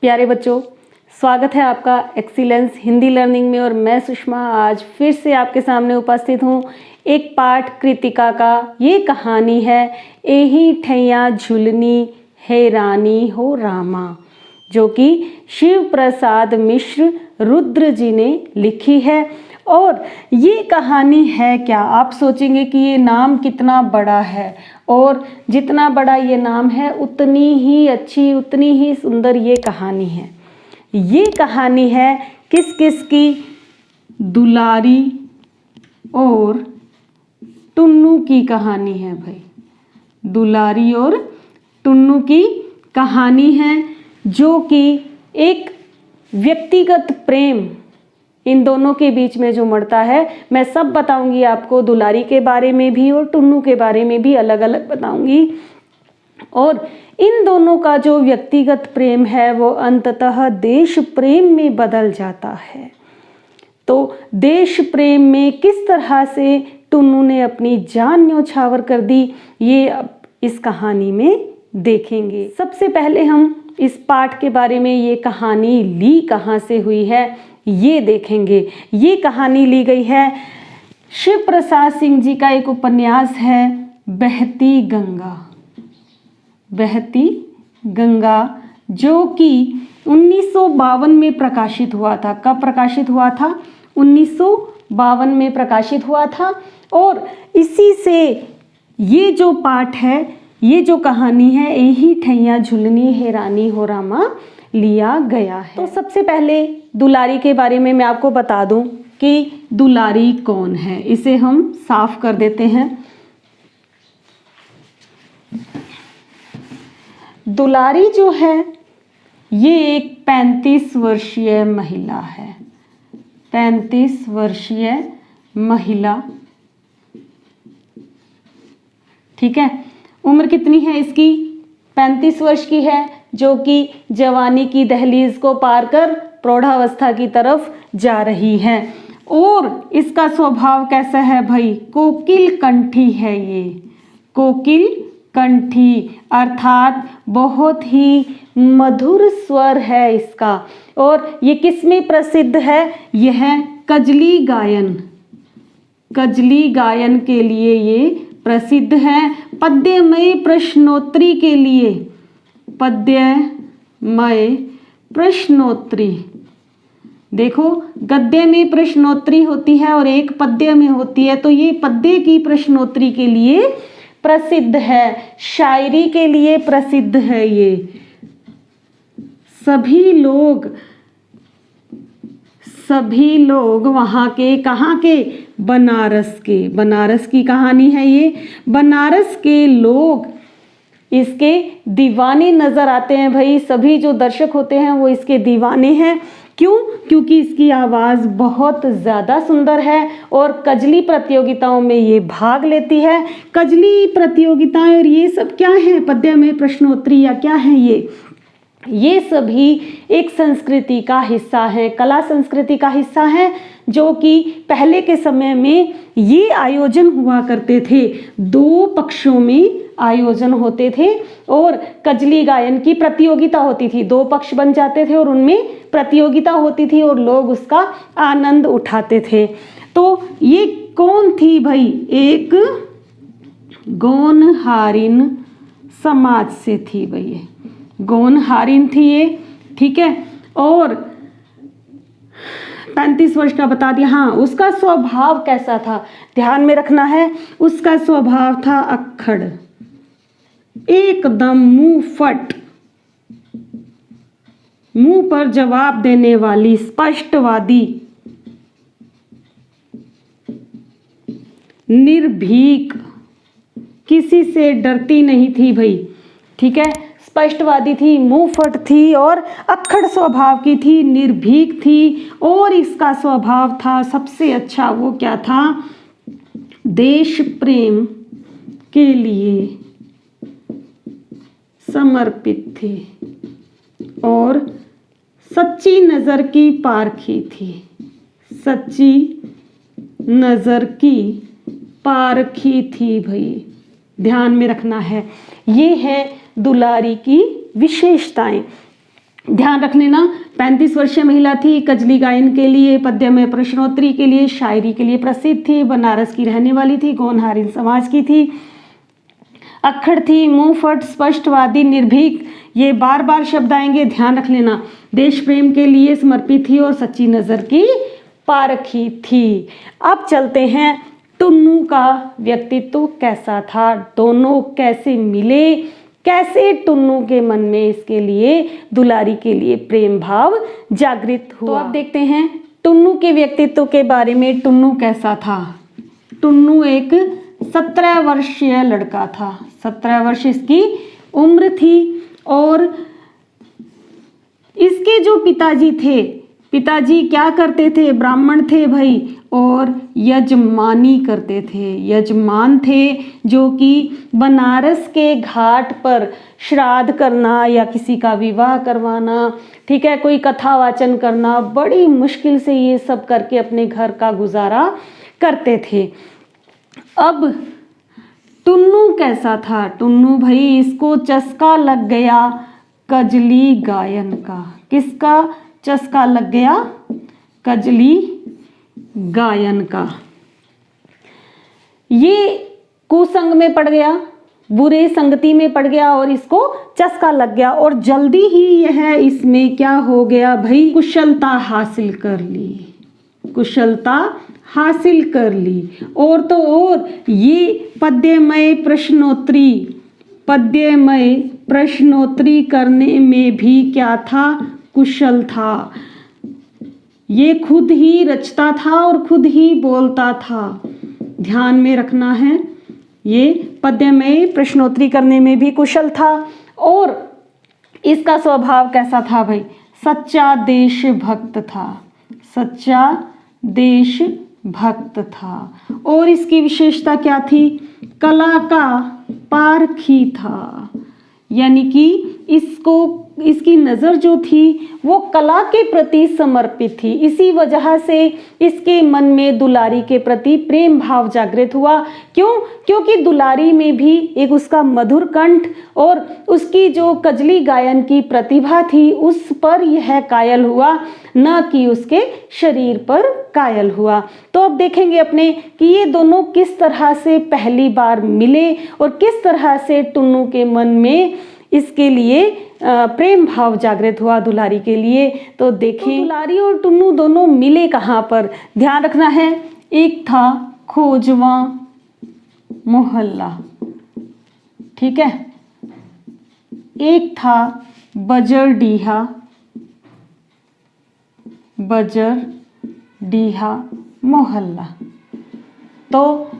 प्यारे बच्चों, स्वागत है आपका एक्सीलेंस हिंदी लर्निंग में। और मैं सुषमा आज फिर से आपके सामने उपस्थित हूँ एक पाठ कृतिका का। ये कहानी है एही ठैया झुलनी हैरानी हो रामा, जो कि शिव प्रसाद मिश्र रुद्र जी ने लिखी है। और ये कहानी है क्या, आप सोचेंगे कि ये नाम कितना बड़ा है, और जितना बड़ा ये नाम है उतनी ही अच्छी, उतनी ही सुंदर ये कहानी है। ये कहानी है किस किस की? दुलारी और टुन्नू की कहानी है भाई। दुलारी और टुन्नू की कहानी है, जो कि एक व्यक्तिगत प्रेम इन दोनों के बीच में जो मरता है। मैं सब बताऊंगी आपको, दुलारी के बारे में भी और टुन्नू के बारे में भी अलग अलग बताऊंगी। और इन दोनों का जो व्यक्तिगत प्रेम है वो अंततः देश प्रेम में बदल जाता है। तो देश प्रेम में किस तरह से टुन्नू ने अपनी जान न्यौछावर कर दी, ये अब इस कहानी में देखेंगे। सबसे पहले हम इस पाठ के बारे में, ये कहानी ली कहाँ से हुई है ये देखेंगे। ये कहानी ली गई है शिव प्रसाद सिंह जी का एक उपन्यास है बहती गंगा। बहती गंगा, जो कि 1952 में प्रकाशित हुआ था। कब प्रकाशित हुआ था? 1952 में प्रकाशित हुआ था। और इसी से ये जो पाठ है, ये जो कहानी है एही ठैया झुलनी हैरानी हो रामा, लिया गया है। तो सबसे पहले दुलारी के बारे में मैं आपको बता दूं कि दुलारी कौन है। इसे हम साफ कर देते हैं। दुलारी जो है ये एक 35 वर्षीय महिला है। 35 वर्षीय महिला, ठीक है। उम्र कितनी है इसकी? 35 वर्ष की है, जो कि जवानी की दहलीज को पार कर प्रौढ़ावस्था की तरफ जा रही है। और इसका स्वभाव कैसा है भाई? कोकिल कंठी है ये। कोकिल कंठी अर्थात बहुत ही मधुर स्वर है इसका। और ये किस में प्रसिद्ध है? यह कजली गायन, कजली गायन के लिए ये प्रसिद्ध है। पद्यमय प्रश्नोत्तरी के लिए, पद्यमय प्रश्नोत्तरी, देखो गद्य में प्रश्नोत्तरी होती है और एक पद्य में होती है, तो ये पद्य की प्रश्नोत्तरी के लिए प्रसिद्ध है, शायरी के लिए प्रसिद्ध है। ये सभी लोग वहाँ के, कहाँ के? बनारस के। बनारस की कहानी है ये। बनारस के लोग इसके दीवाने नजर आते हैं भाई। सभी जो दर्शक होते हैं वो इसके दीवाने हैं। क्यों? क्योंकि इसकी आवाज़ बहुत ज़्यादा सुंदर है और कजली प्रतियोगिताओं में ये भाग लेती है। कजली प्रतियोगिताएं और ये सब क्या है? पद्य में प्रश्नोत्तरी या क्या है ये सभी एक संस्कृति का हिस्सा है, कला संस्कृति का हिस्सा है, जो कि पहले के समय में ये आयोजन हुआ करते थे। 2 पक्षों में आयोजन होते थे और कजली गायन की प्रतियोगिता होती थी। 2 पक्ष बन जाते थे और उनमें प्रतियोगिता होती थी और लोग उसका आनंद उठाते थे। तो ये कौन थी भाई? एक गौनहारिन समाज से थी भाई। ये गौनहारिन थी ये, ठीक है। और 35 वर्ष का बता दिया। हाँ, उसका स्वभाव कैसा था ध्यान में रखना है। उसका स्वभाव था अक्खड़, एकदम मुंह फट, मुंह पर जवाब देने वाली, स्पष्टवादी, निर्भीक, किसी से डरती नहीं थी भाई, ठीक है। स्पष्टवादी थी, मुंह फट थी और अक्खड़ स्वभाव की थी, निर्भीक थी। और इसका स्वभाव था सबसे अच्छा, वो क्या था? देश प्रेम के लिए समर्पित थी और सच्ची नज़र की पारखी थी। सच्ची नज़र की पारखी थी भाई, ध्यान में रखना है। ये है दुलारी की विशेषताएं। ध्यान रख लेना। 35 वर्षीय महिला थी, कजली गायन के लिए, पद्य में प्रश्नोत्तरी के लिए, शायरी के लिए प्रसिद्ध थी, बनारस की रहने वाली थी, गौनहारी समाज की थी, अक्खड़ थी, मुंहफट, स्पष्टवादी, निर्भीक, ये बार बार शब्द आएंगे, ध्यान रख लेना। देश प्रेम के लिए समर्पित थी और सच्ची नज़र की पारखी थी। अब चलते हैं, टुन्नू का व्यक्तित्व कैसा था, दोनों कैसे मिले, कैसे टुन्नू के मन में इसके लिए, दुलारी के लिए प्रेम भाव जागृत हुआ। तो अब देखते हैं टुन्नू के व्यक्तित्व के बारे में। टुन्नू कैसा था? टुन्नू एक 17 वर्षीय लड़का था, 17 वर्ष इसकी उम्र थी और इसके जो पिताजी थे, पिताजी क्या करते थे? ब्राह्मण थे भाई, और यजमानी करते थे, यजमान थे, जो कि बनारस के घाट पर श्राद्ध करना या किसी का विवाह करवाना, ठीक है, कोई कथा वाचन करना, बड़ी मुश्किल से ये सब करके अपने घर का गुजारा करते थे। अब टुन्नू कैसा था? टुन्नू भाई, इसको चस्का लग गया कजली गायन का। किसका चस्का लग गया? कजली गायन का। ये कुसंग में पड़ गया, बुरे संगति में पड़ गया और इसको चस्का लग गया और जल्दी ही यह इसमें क्या हो गया भाई? कुशलता हासिल कर ली, कुशलता हासिल कर ली। और तो और ये पद्यमय प्रश्नोत्तरी करने में भी क्या था? कुशल था। ये खुद ही रचता था और खुद ही बोलता था, ध्यान में रखना है। ये पद्यमय प्रश्नोत्तरी करने में भी कुशल था और इसका स्वभाव कैसा था भाई? सच्चा देशभक्त था, सच्चा देशभक्त था। और इसकी विशेषता क्या थी? कला का पारखी था, यानी कि इसकी नज़र जो थी वो कला के प्रति समर्पित थी। इसी वजह से इसके मन में दुलारी के प्रति प्रेम भाव जागृत हुआ। क्यों? क्योंकि दुलारी में भी एक उसका मधुर कंठ और उसकी जो कजली गायन की प्रतिभा थी उस पर यह कायल हुआ, न कि उसके शरीर पर कायल हुआ। तो अब देखेंगे अपने कि ये दोनों किस तरह से पहली बार मिले और किस तरह से टुन्नू के मन में इसके लिए प्रेम भाव जागृत हुआ दुलारी के लिए। तो देखें, तो दुलारी और टुन्नू दोनों मिले कहाँ पर? ध्यान रखना है। एक था खोजवा मोहल्ला, ठीक है, एक था बजरडीहा मोहल्ला। तो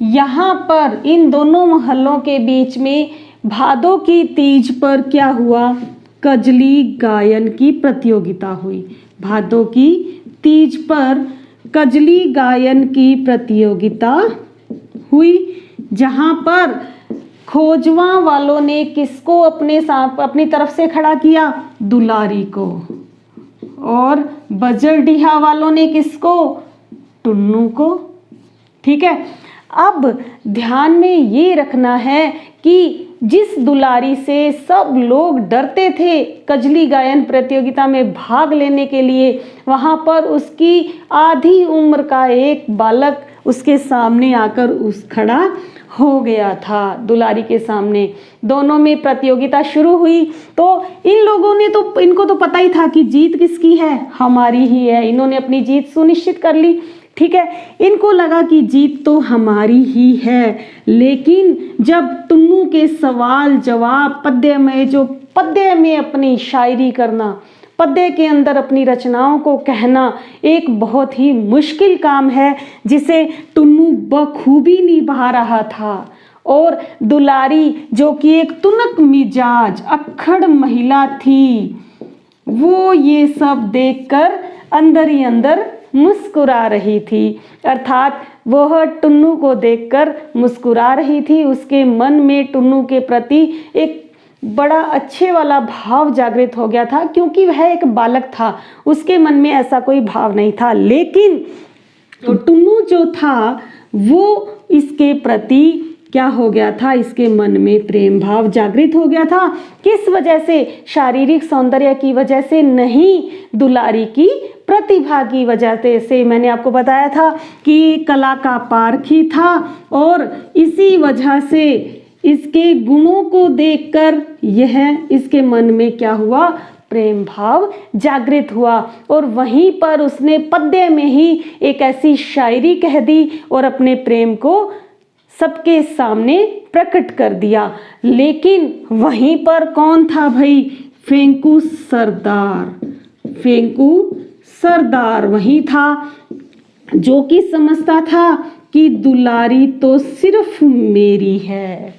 यहाँ पर इन दोनों मोहल्लों के बीच में भादों की तीज पर क्या हुआ? कजली गायन की प्रतियोगिता हुई। भादों की तीज पर कजली गायन की प्रतियोगिता हुई, जहाँ पर खोजवा वालों ने किसको अपनी तरफ से खड़ा किया? दुलारी को। और बजरडीहा वालों ने किसको? टुन्नू को। ठीक है, अब ध्यान में ये रखना है कि जिस दुलारी से सब लोग डरते थे कजली गायन प्रतियोगिता में भाग लेने के लिए, वहाँ पर उसकी आधी उम्र का एक बालक उसके सामने आकर खड़ा हो गया था दुलारी के सामने। दोनों में प्रतियोगिता शुरू हुई तो इनको तो पता ही था कि जीत किसकी है? हमारी ही है। इन्होंने अपनी जीत सुनिश्चित कर ली, ठीक है, इनको लगा कि जीत तो हमारी ही है। लेकिन जब टुन्नू के सवाल जवाब पद्य में अपनी शायरी करना, पद्य के अंदर अपनी रचनाओं को कहना एक बहुत ही मुश्किल काम है, जिसे टुन्नू बखूबी निभा रहा था। और दुलारी जो कि एक तुनक मिजाज अक्खड़ महिला थी, वो ये सब देखकर अंदर ही अंदर मुस्कुरा रही थी। अर्थात वह टुन्नू को देखकर मुस्कुरा रही थी। उसके मन में टुन्नू के प्रति एक बड़ा अच्छे वाला भाव जागृत हो गया था, क्योंकि वह एक बालक था, उसके मन में ऐसा कोई भाव नहीं था। लेकिन तो टुन्नू जो था वो इसके प्रति क्या हो गया था, इसके मन में प्रेम भाव जागृत हो गया था। किस वजह से? शारीरिक सौंदर्य की वजह से नहीं, दुलारी की प्रतिभा की वजह से। मैंने आपको बताया था कि कला का पारखी था और इसी वजह से इसके गुणों को देखकर यह इसके मन में क्या हुआ, प्रेम भाव जागृत हुआ। और वहीं पर उसने पद्य में ही एक ऐसी शायरी कह दी और अपने प्रेम को सबके सामने प्रकट कर दिया। लेकिन वहीं पर कौन था भाई? फेंकू सरदार। फेंकू सरदार वही था जो कि समझता था कि दुलारी तो सिर्फ मेरी है।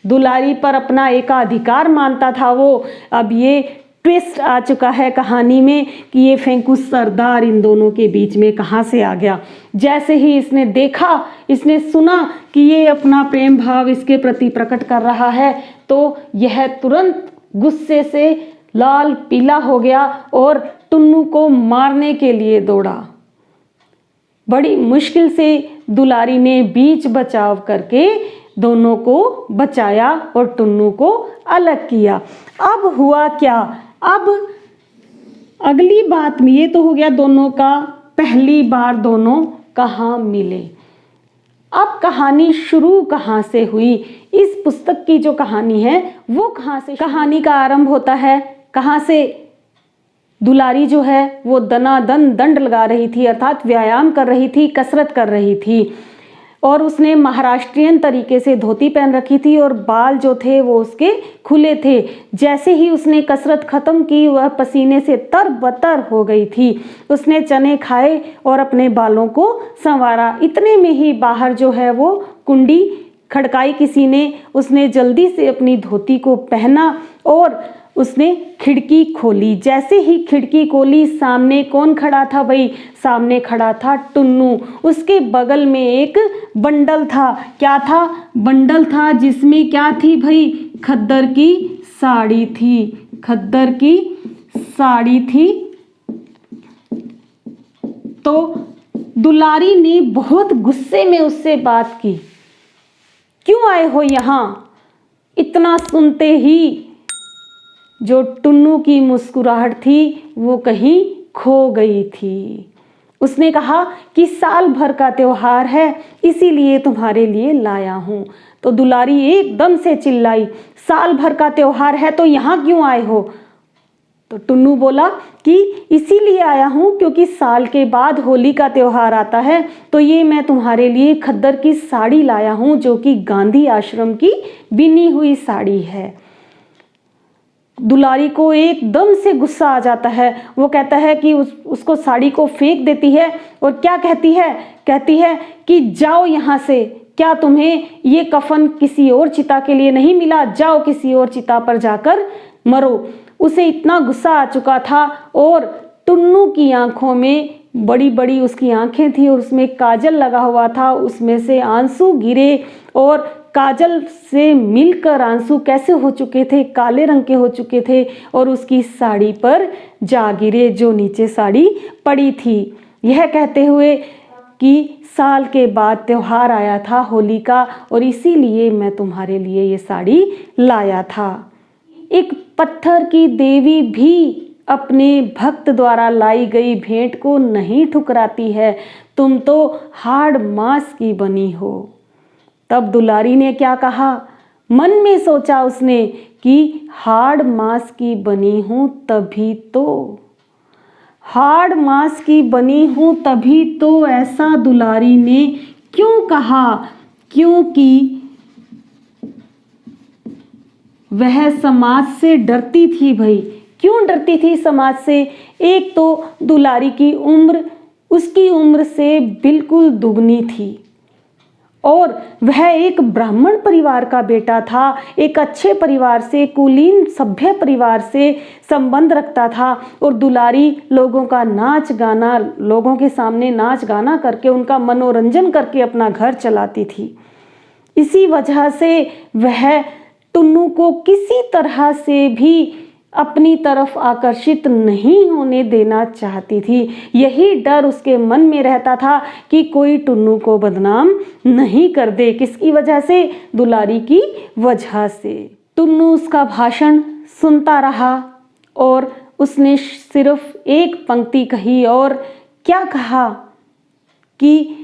दुलारी पर अपना एकाधिकार मानता था वो। अब ये ट्विस्ट आ चुका है कहानी में कि ये फेंकू सरदार इन दोनों के बीच में कहाँ से आ गया। जैसे ही इसने देखा, इसने सुना कि ये अपना प्रेम भाव इसके प्रति प्रकट कर रहा है, तो यह तुरंत गुस्से से लाल पीला हो गया और टुन्नू को मारने के लिए दौड़ा। बड़ी मुश्किल से दुलारी ने बीच बचाव करके दोनों को बचाया और टुन्नू को अलग किया। अब हुआ क्या? अब अगली बात में, ये तो हो गया दोनों का पहली बार दोनों कहाँ मिले। अब कहानी शुरू कहाँ से हुई? इस पुस्तक की जो कहानी है वो कहाँ से, कहानी का आरंभ होता है कहाँ से? दुलारी जो है वो दनादन दंड लगा रही थी, अर्थात व्यायाम कर रही थी, कसरत कर रही थी और उसने महाराष्ट्रियन तरीके से धोती पहन रखी थी और बाल जो थे वो उसके खुले थे। जैसे ही उसने कसरत खत्म की वह पसीने से तरबतर हो गई थी। उसने चने खाए और अपने बालों को संवारा। इतने में ही बाहर जो है वो कुंडी खड़काई किसी ने। उसने जल्दी से अपनी धोती को पहना और उसने खिड़की खोली। जैसे ही खिड़की खोली, सामने कौन खड़ा था भाई? सामने खड़ा था टुन्नू। उसके बगल में एक बंडल था। क्या था? बंडल था जिसमें क्या थी भाई? खद्दर की साड़ी थी। खद्दर की साड़ी थी। तो दुलारी ने बहुत गुस्से में उससे बात की, क्यों आए हो यहाँ? इतना सुनते ही जो टुन्नू की मुस्कुराहट थी वो कहीं खो गई थी। उसने कहा कि साल भर का त्योहार है, इसीलिए तुम्हारे लिए लाया हूँ। तो दुलारी एकदम से चिल्लाई, साल भर का त्योहार है तो यहाँ क्यों आए हो? तो टुन्नू बोला कि इसीलिए आया हूँ क्योंकि साल के बाद होली का त्योहार आता है, तो ये मैं तुम्हारे लिए खद्दर की साड़ी लाया हूँ जो कि गांधी आश्रम की बिनी हुई साड़ी है। दुलारी को एकदम से गुस्सा आ जाता है। वो कहता है कि उसको साड़ी को फेंक देती है और क्या कहती है? कहती है कि जाओ यहाँ से, क्या तुम्हें ये कफन किसी और चिता के लिए नहीं मिला? जाओ किसी और चिता पर जाकर मरो। उसे इतना गुस्सा आ चुका था और टुन्नू की आंखों में बड़ी बड़ी उसकी आंखें थी और उसमें काजल लगा हुआ था, उसमें से आंसू गिरे और काजल से मिलकर आंसू कैसे हो चुके थे? काले रंग के हो चुके थे और उसकी साड़ी पर जा गिरे जो नीचे साड़ी पड़ी थी। यह कहते हुए कि साल के बाद त्योहार आया था होली का और इसीलिए मैं तुम्हारे लिए ये साड़ी लाया था। एक पत्थर की देवी भी अपने भक्त द्वारा लाई गई भेंट को नहीं ठुकराती है, तुम तो हाड़ मांस की बनी हो। तब दुलारी ने क्या कहा? मन में सोचा उसने कि हाड़ मांस की बनी हूँ तभी तो, हाड़ मांस की बनी हूँ तभी तो, ऐसा दुलारी ने क्यों कहा? क्योंकि वह समाज से डरती थी भाई। क्यों डरती थी समाज से? एक तो दुलारी की उम्र उसकी उम्र से बिल्कुल दुगनी थी और वह एक ब्राह्मण परिवार का बेटा था, एक अच्छे परिवार से, कुलीन सभ्य परिवार से संबंध रखता था और दुलारी लोगों का नाच गाना, लोगों के सामने नाच गाना करके उनका मनोरंजन करके अपना घर चलाती थी। इसी वजह से वह टुन्नू को किसी तरह से भी अपनी तरफ आकर्षित नहीं होने देना चाहती थी। यही डर उसके मन में रहता था कि कोई टुन्नू को बदनाम नहीं कर दे। किसकी वजह से? दुलारी की वजह से। टुन्नू उसका भाषण सुनता रहा और उसने सिर्फ एक पंक्ति कही, और क्या कहा कि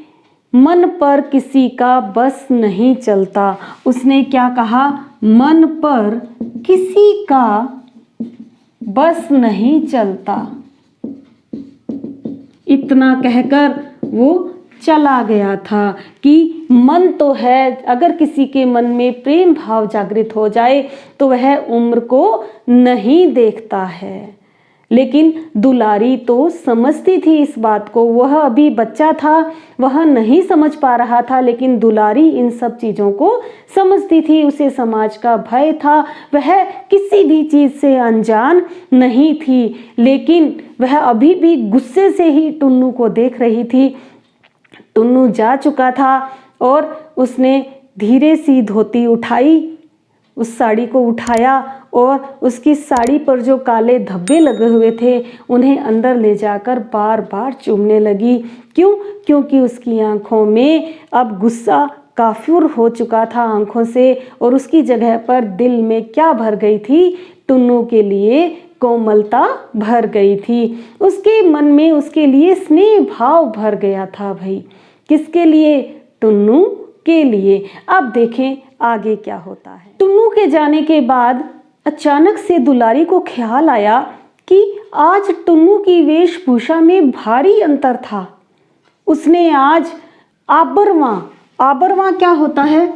मन पर किसी का बस नहीं चलता। उसने क्या कहा? मन पर किसी का बस नहीं चलता। इतना कहकर वो चला गया था कि मन तो है, अगर किसी के मन में प्रेम भाव जागृत हो जाए तो वह उम्र को नहीं देखता है। लेकिन दुलारी तो समझती थी इस बात को। वह अभी बच्चा था, वह नहीं समझ पा रहा था, लेकिन दुलारी इन सब चीज़ों को समझती थी। उसे समाज का भय था, वह किसी भी चीज़ से अनजान नहीं थी, लेकिन वह अभी भी गुस्से से ही टुन्नू को देख रही थी। टुन्नू जा चुका था और उसने धीरे सी धोती उठाई, उस साड़ी को उठाया और उसकी साड़ी पर जो काले धब्बे लगे हुए थे उन्हें अंदर ले जाकर बार बार चूमने लगी। क्यों? क्योंकि उसकी आंखों में अब गुस्सा काफूर हो चुका था आंखों से, और उसकी जगह पर दिल में क्या भर गई थी? टुन्नू के लिए कोमलता भर गई थी। उसके मन में उसके लिए स्नेह भाव भर गया था। भाई किसके लिए? टुन्नू के लिए। अब देखें आगे क्या होता है। टुन्नू के जाने के बाद अचानक से दुलारी को ख्याल आया कि आज टुन्नू की वेशभूषा में भारी अंतर था। उसने आज आबरवां क्या होता है?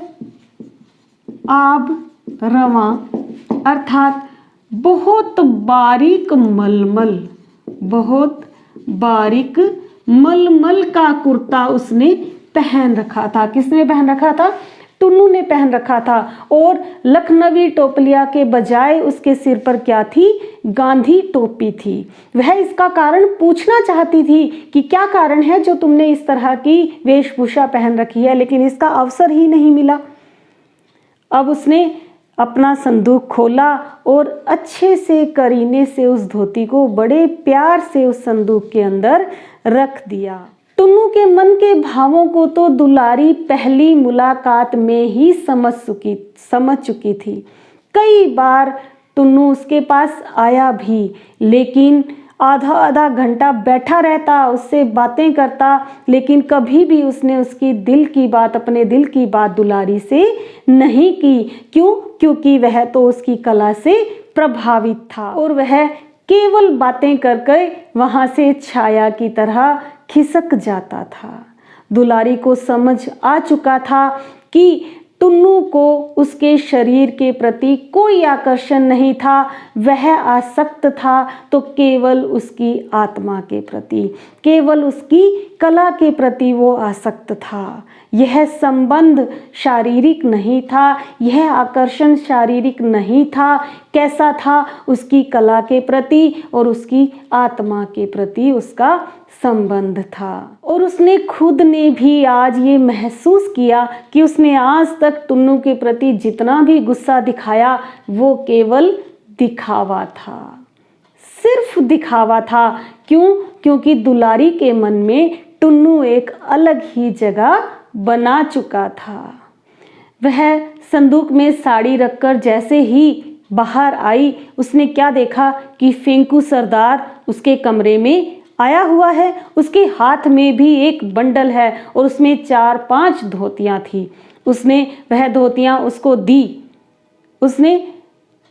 आबरवां अर्थात बहुत बारीक मलमल का कुर्ता उसने पहन रखा था। किसने पहन रखा था? टुन्नू ने पहन रखा था। और लखनवी टोपलिया के बजाय उसके सिर पर क्या थी? गांधी टोपी थी। वह इसका कारण पूछना चाहती थी कि क्या कारण है जो तुमने इस तरह की वेशभूषा पहन रखी है, लेकिन इसका अवसर ही नहीं मिला। अब उसने अपना संदूक खोला और अच्छे से करीने से उस धोती को बड़े प्यार से उस संदूक के अंदर रख दिया। टुन्नू के मन के भावों को तो दुलारी पहली मुलाकात में ही समझ चुकी थी। कई बार टुन्नू उसके पास आया भी, लेकिन आधा घंटा बैठा रहता, उससे बातें करता, लेकिन कभी भी उसने उसकी अपने दिल की बात दुलारी से नहीं की। क्यों? क्योंकि वह तो उसकी कला से प्रभावित था और वह केवल बातें करके वहां से छाया की तरह खिसक जाता था। दुलारी को समझ आ चुका था कि टुन्नू को उसके शरीर के प्रति कोई आकर्षण नहीं था। वह आसक्त था तो केवल उसकी आत्मा के प्रति, केवल उसकी कला के प्रति वो आसक्त था। यह संबंध शारीरिक नहीं था, यह आकर्षण शारीरिक नहीं था। कैसा था? उसकी कला के प्रति और उसकी आत्मा के प्रति उसका संबंध था। और उसने खुद ने भी आज ये महसूस किया कि उसने आज तक टुन्नू के प्रति जितना भी गुस्सा दिखाया वो केवल दिखावा था, सिर्फ दिखावा था। क्यों? क्योंकि दुलारी के मन में टुन्नू एक अलग ही जगह बना चुका था। वह संदूक में साड़ी रखकर जैसे ही बाहर आई, उसने क्या देखा कि फिंकू सरदार उसके कमरे में आया हुआ है। उसके हाथ में भी एक बंडल है और उसमें 4-5 धोतियां थी। उसने वह धोतियां उसको दी। उसने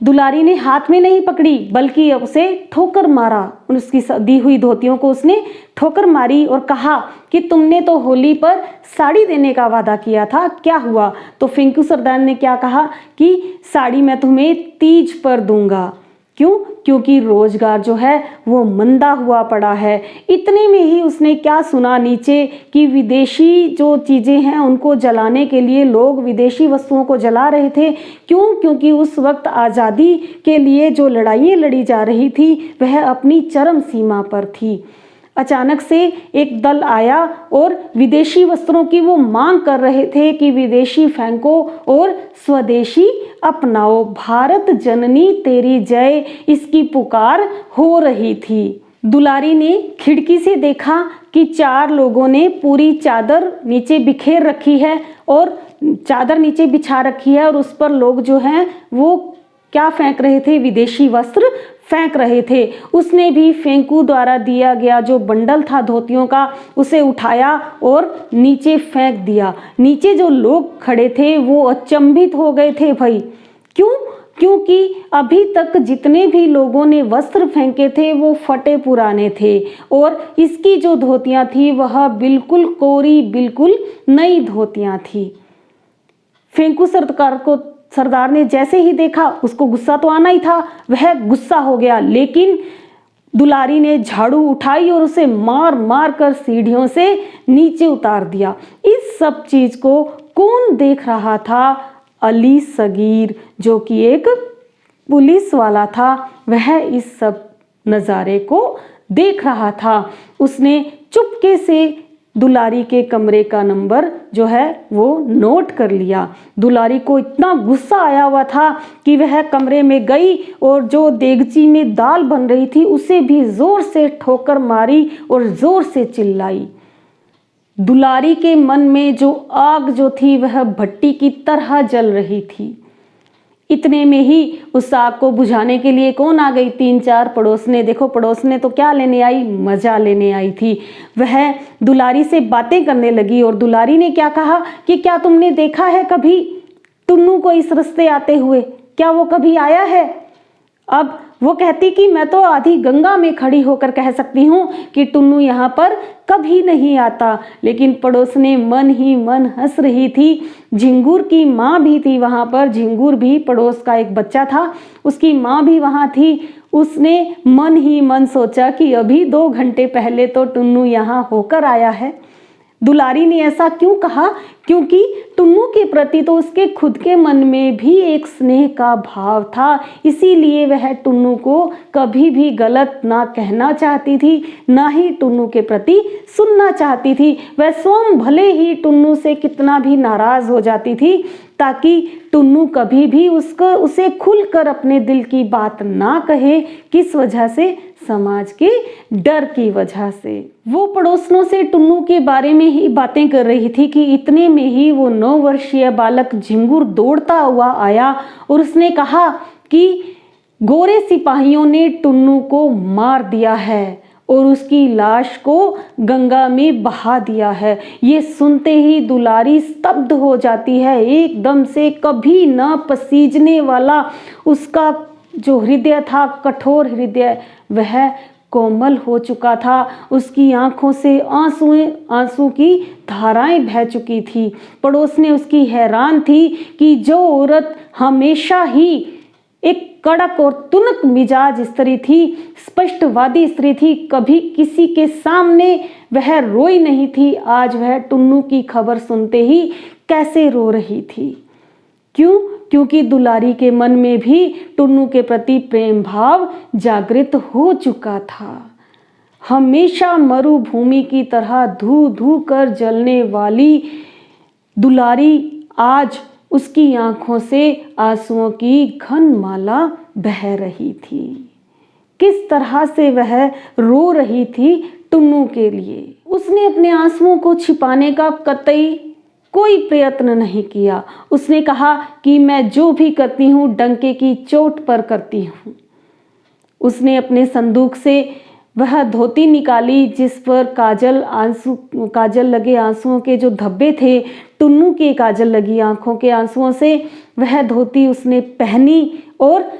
दुलारी ने हाथ में नहीं पकड़ी बल्कि उसे ठोकर मारा। उसकी दी हुई धोतियों को उसने ठोकर मारी और कहा कि तुमने तो होली पर साड़ी देने का वादा किया था, क्या हुआ? तो फिंकू सरदार ने क्या कहा कि साड़ी मैं तुम्हें तीज पर दूंगा। क्यों? क्योंकि रोजगार जो है वो मंदा हुआ पड़ा है। इतने में ही उसने क्या सुना नीचे कि विदेशी जो चीज़ें हैं उनको जलाने के लिए लोग विदेशी वस्तुओं को जला रहे थे। क्यों? क्योंकि उस वक्त आज़ादी के लिए जो लड़ाइयाँ लड़ी जा रही थी वह अपनी चरम सीमा पर थी। अचानक से एक दल आया और विदेशी वस्त्रों की वो मांग कर रहे थे कि विदेशी फेंको और स्वदेशी अपनाओ। भारत जननी तेरी जय, इसकी पुकार हो रही थी। दुलारी ने खिड़की से देखा कि 4 लोगों ने पूरी चादर नीचे बिखेर रखी है और चादर नीचे बिछा रखी है और उस पर लोग जो हैं वो क्या फेंक रहे थे, विदेशी वस्त्र फेंक रहे थे। उसने भी फेंकू द्वारा दिया गया जो बंडल था धोतियों का, उसे उठाया और नीचे फेंक दिया। नीचे जो लोग खड़े थे वो अचंभित हो गए थे भाई। क्यों? क्योंकि अभी तक जितने भी लोगों ने वस्त्र फेंके थे वो फटे पुराने थे और इसकी जो धोतियां थी वह बिल्कुल कोरी, बिल्कुल नई धोतियां थी। फेंकू सरदार ने जैसे ही देखा, उसको गुस्सा तो आना ही था, वह गुस्सा हो गया, लेकिन दुलारी ने झाड़ू उठाई और उसे मार मार कर सीढ़ियों से नीचे उतार दिया। इस सब चीज को कौन देख रहा था? अली सगीर, जो कि एक पुलिस वाला था, वह इस सब नज़ारे को देख रहा था। उसने चुपके से दुलारी के कमरे का नंबर जो है वो नोट कर लिया। दुलारी को इतना गुस्सा आया हुआ था कि वह कमरे में गई और जो देगची में दाल बन रही थी उसे भी जोर से ठोकर मारी और जोर से चिल्लाई। दुलारी के मन में जो आग जो थी वह भट्टी की तरह जल रही थी। इतने में ही उस आग को बुझाने के लिए कौन आ गई? 3-4 पड़ोसने। देखो पड़ोसने तो क्या लेने आई? मजा लेने आई थी। वह दुलारी से बातें करने लगी और दुलारी ने क्या कहा कि क्या तुमने देखा है कभी टुन्नू को इस रास्ते आते हुए? क्या वो कभी आया है? अब वो कहती कि मैं तो आधी गंगा में खड़ी होकर कह सकती हूँ कि टुन्नू यहाँ पर कभी नहीं आता। लेकिन पड़ोसने मन ही मन हंस रही थी। झिंगूर की माँ भी थी वहाँ पर। झिंगूर भी पड़ोस का एक बच्चा था, उसकी माँ भी वहाँ थी। उसने मन ही मन सोचा कि अभी 2 घंटे पहले तो टुन्नू यहाँ होकर आया है। दुलारी ने ऐसा क्यों कहा? क्योंकि टुन्नू के प्रति तो उसके खुद के मन में भी एक स्नेह का भाव था, इसीलिए वह टुन्नू को कभी भी गलत ना कहना चाहती थी, ना ही टुन्नू के प्रति सुनना चाहती थी। वह स्वयं भले ही टुन्नू से कितना भी नाराज हो जाती थी, ताकि टुन्नू कभी भी उसे खुलकर अपने दिल की बात ना कहे। किस वजह से? समाज के डर की वजह से। वो पड़ोसनों से टुन्नू के बारे में ही बातें कर रही थी कि इतने में ही वो 9 वर्षीय बालक झिंगुर दौड़ता हुआ आया और उसने कहा कि गोरे सिपाहियों ने टुन्नू को मार दिया है और उसकी लाश को गंगा में बहा दिया है। ये सुनते ही दुलारी स्तब्ध हो जाती है। एकदम से कभी न पसीजने वाला उसका जो हृदय था, कठोर हृदय, वह कोमल हो चुका था। उसकी आंखों से आंसू की धाराएं बह चुकी थी। पड़ोसने उसकी हैरान थी कि जो औरत हमेशा ही एक कड़क और तुनक मिजाज स्त्री थी, स्पष्टवादी स्त्री थी, कभी किसी के सामने वह रोई नहीं थी, आज वह टुन्नू की खबर सुनते ही कैसे रो रही थी। क्यों? क्योंकि दुलारी के मन में भी टुन्नू के प्रति प्रेम भाव जागृत हो चुका था। हमेशा मरुभूमि की तरह धू धू कर जलने वाली दुलारी आज उसकी आंखों से आंसुओं की घन माला बह रही थी। किस तरह से वह रो रही थी टुन्नू के लिए। उसने अपने आंसुओं को छिपाने का कतई कोई प्रयत्न नहीं किया। उसने कहा कि मैं जो भी करती हूँ डंके की चोट पर करती हूँ। उसने अपने संदूक से वह धोती निकाली जिस पर काजल लगे आंसुओं के जो धब्बे थे, टुन्नू के काजल लगी आंखों के आंसुओं से वह धोती उसने पहनी और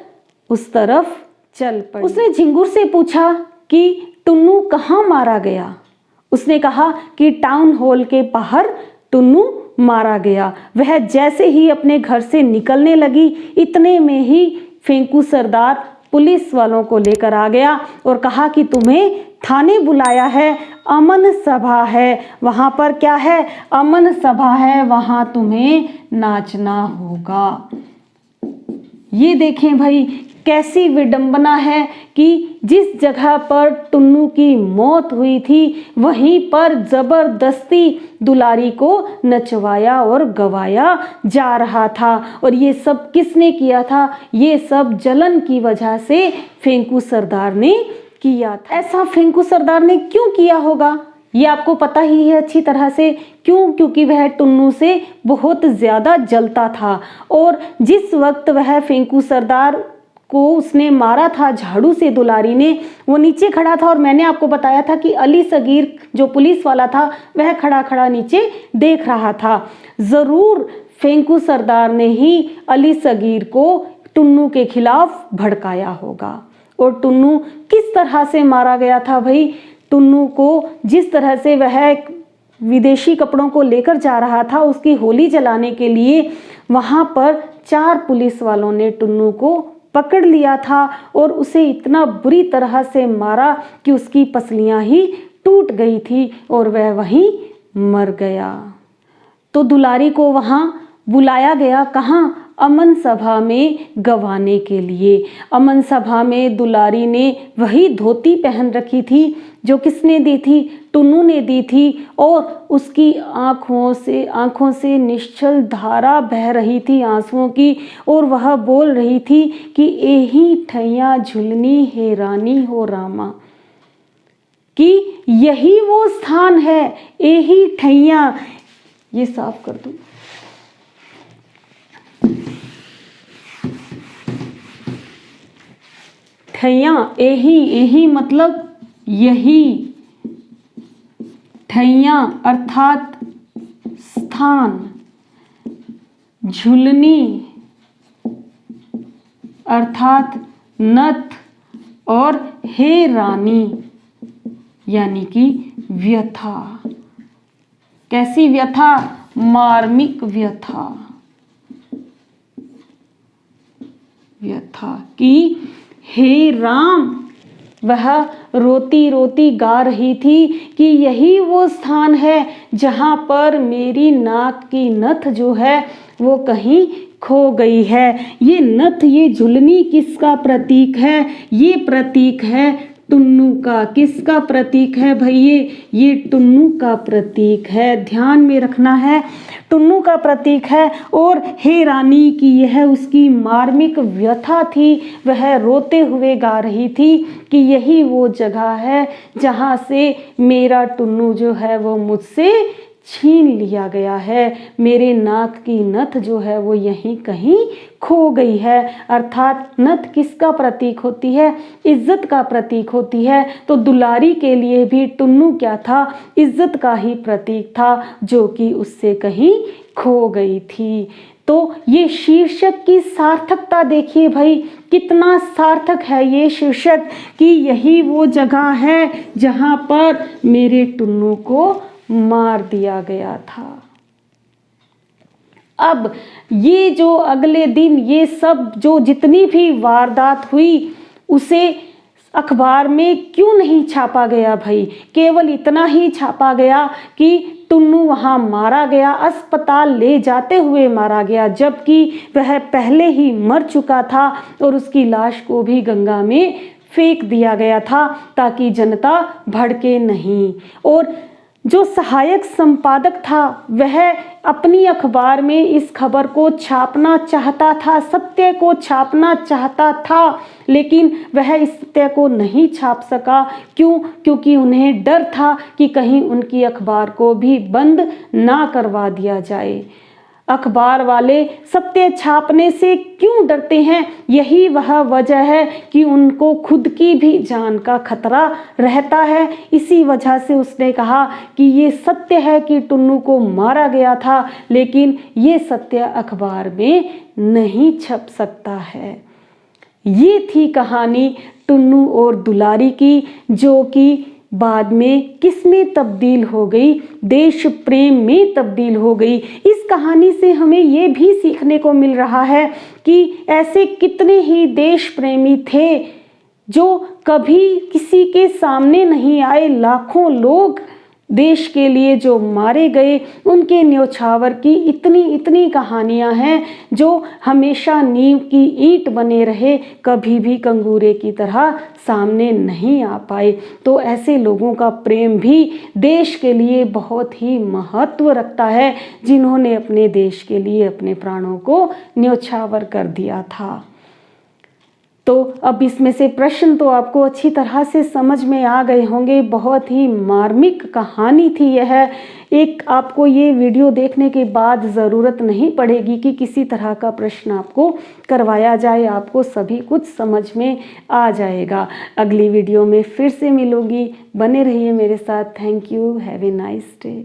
उस तरफ चल पड़ी। उसने झिंगुर से पूछा कि टुन्नू कहाँ मारा गया। उसने कहा कि टाउन हॉल के बाहर टुन्नू मारा गया। वह जैसे ही अपने घर से निकलने लगी, इतने में ही फेंकू सरदार पुलिस वालों को लेकर आ गया और कहा कि तुम्हें थाने बुलाया है, अमन सभा है, वहां पर क्या है? अमन सभा है, वहां तुम्हें नाचना होगा। ये देखें भाई कैसी विडंबना है कि जिस जगह पर टुन्नू की मौत हुई थी वहीं पर जबरदस्ती दुलारी को नचवाया और गवाया जा रहा था। और ये सब किसने किया था? ये सब जलन की वजह से फेंकू सरदार ने किया था। ऐसा फेंकू सरदार ने क्यों किया होगा ये आपको पता ही है अच्छी तरह से। क्यों? क्योंकि वह टुन्नू से बहुत ज़्यादा जलता था। और जिस वक्त वह फेंकू सरदार को उसने मारा था झाड़ू से दुलारी ने, वो नीचे खड़ा था और मैंने आपको बताया था कि अली सगीर जो पुलिस वाला था वह खड़ा खड़ा नीचे देख रहा था। ज़रूर फेंकू सरदार ने ही अली सगीर को टुन्नू के खिलाफ भड़काया होगा। और टुन्नू किस तरह से मारा गया था भाई? टुन्नू को जिस तरह से वह विदेशी कपड़ों को लेकर जा रहा था उसकी होली जलाने के लिए, वहाँ पर 4 पुलिस वालों ने टुन्नू को पकड़ लिया था और उसे इतना बुरी तरह से मारा कि उसकी पसलियाँ ही टूट गई थी और वह वहीं मर गया। तो दुलारी को वहाँ बुलाया गया, कहाँ? अमन सभा में गवाने के लिए। अमन सभा में दुलारी ने वही धोती पहन रखी थी जो किसने दी थी? टुन्नू ने दी थी। और उसकी आँखों से निश्चल धारा बह रही थी आंसुओं की, और वह बोल रही थी कि एही ठैया झुलनी है रानी हो रामा, कि यही वो स्थान है। एही ठैया, ये साफ कर दूं, ठैया, एही मतलब यही, ठैया अर्थात स्थान, झुलनी अर्थात नथ, और हे रानी यानी कि व्यथा। कैसी व्यथा? मार्मिक व्यथा। व्यथा कि हे राम, वह रोती रोती गा रही थी कि यही वो स्थान है जहाँ पर मेरी नाक की नथ जो है वो कहीं खो गई है। ये नथ, ये झुलनी किसका प्रतीक है? ये प्रतीक है टुन्नू का। किसका प्रतीक है भैये? ये टुन्नू का प्रतीक है, ध्यान में रखना है, टुन्नू का प्रतीक है। और हे रानी की यह उसकी मार्मिक व्यथा थी, वह रोते हुए गा रही थी कि यही वो जगह है जहाँ से मेरा टुन्नू जो है वो मुझसे छीन लिया गया है। मेरे नाक की नथ जो है वो यहीं कहीं खो गई है। अर्थात नथ किसका प्रतीक होती है? इज्जत का प्रतीक होती है। तो दुलारी के लिए भी टुन्नू क्या था? इज्जत का ही प्रतीक था, जो कि उससे कहीं खो गई थी। तो ये शीर्षक की सार्थकता देखिए भाई, कितना सार्थक है ये शीर्षक कि यही वो जगह है जहाँ पर मेरे टुन्नू को मार दिया गया था। अब ये जो अगले दिन ये सब जो जितनी भी वारदात हुई उसे अखबार में क्यों नहीं छापा गया भाई? केवल इतना ही छापा गया कि टुन्नू वहाँ मारा गया, अस्पताल ले जाते हुए मारा गया, जबकि वह पहले ही मर चुका था और उसकी लाश को भी गंगा में फेंक दिया गया था ताकि जनता भड़के नहीं। और जो सहायक संपादक था वह अपनी अखबार में इस खबर को छापना चाहता था, सत्य को छापना चाहता था, लेकिन वह इस सत्य को नहीं छाप सका। क्यों? क्योंकि उन्हें डर था कि कहीं उनकी अखबार को भी बंद ना करवा दिया जाए। अखबार वाले सत्य छापने से क्यों डरते हैं? यही वह वजह है कि उनको खुद की भी जान का खतरा रहता है। इसी वजह से उसने कहा कि ये सत्य है कि टुन्नू को मारा गया था, लेकिन ये सत्य अखबार में नहीं छप सकता है। ये थी कहानी टुन्नू और दुलारी की, जो कि बाद में किस में तब्दील हो गई? देश प्रेम में तब्दील हो गई। इस कहानी से हमें ये भी सीखने को मिल रहा है कि ऐसे कितने ही देश प्रेमी थे जो कभी किसी के सामने नहीं आए। लाखों लोग देश के लिए जो मारे गए, उनके न्योछावर की इतनी इतनी कहानियां हैं जो हमेशा नींव की ईंट बने रहे, कभी भी कंगूरे की तरह सामने नहीं आ पाए। तो ऐसे लोगों का प्रेम भी देश के लिए बहुत ही महत्व रखता है, जिन्होंने अपने देश के लिए अपने प्राणों को न्योछावर कर दिया था। तो अब इसमें से प्रश्न तो आपको अच्छी तरह से समझ में आ गए होंगे। बहुत ही मार्मिक कहानी थी यह। एक आपको ये वीडियो देखने के बाद ज़रूरत नहीं पड़ेगी कि किसी तरह का प्रश्न आपको करवाया जाए, आपको सभी कुछ समझ में आ जाएगा। अगली वीडियो में फिर से मिलूंगी, बने रहिए मेरे साथ। Thank you, have a nice day.